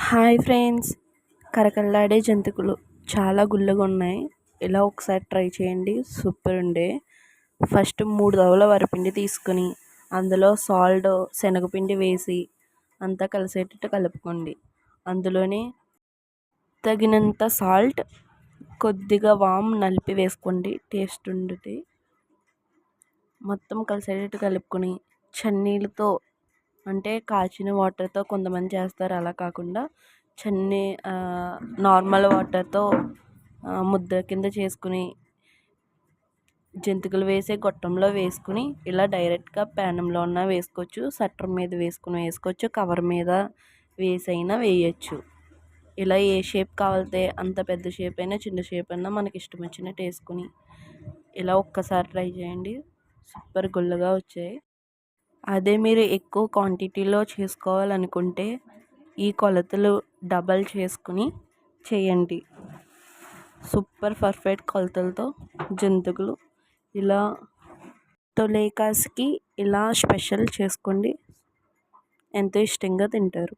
Hi friends, కరకరలాడే జంతికలు చాలా గుల్లగా ఉన్నాయి. ఇలా ఒకసారి ట్రై చేయండి, సూపర్ ఉండే. ఫస్ట్ 3 దవల వరిపిండి తీసుకుని అందులో సాల్ట్, శనగపిండి వేసి అంతా కలిసేటట్టు కలుపుకోండి. అందులోనే తగినంత సాల్ట్, కొద్దిగా వామ్ నలిపి వేసుకోండి, టేస్ట్ ఉంటుంది. మొత్తం కలిసేటట్టు కలుపుకొని చన్నీళ్ళతో అంటే కాచిన వాటర్తో కొంతమంది చేస్తారు, అలా కాకుండా నార్మల్ వాటర్తో ముద్ద కింద చేసుకుని జంతికలు వేసే గొట్టంలో వేసుకుని ఇలా డైరెక్ట్గా ప్యానంలో ఉన్న వేసుకోవచ్చు, సట్టర్ మీద వేసుకోవచ్చు, కవర్ మీద వేసైనా వేయచ్చు. ఇలా ఏ షేప్ కావాలితే అంత పెద్ద షేప్ అయినా చిన్న షేప్ అయినా మనకి ఇష్టం వచ్చినట్టు వేసుకుని ఇలా ఒక్కసారి ట్రై చేయండి, సూపర్ గుల్లగా వచ్చాయి. అదే మీరు ఎక్కువ క్వాంటిటీలో చేసుకోవాలనుకుంటే ఈ కొలతలు డబల్ చేసుకుని చేయండి. సూపర్ పర్ఫెక్ట్ కొలతలతో జంతికలు ఇలా తొలేకాస్కి ఇలా స్పెషల్ చేసుకోండి, ఎంతో ఇష్టంగా తింటారు.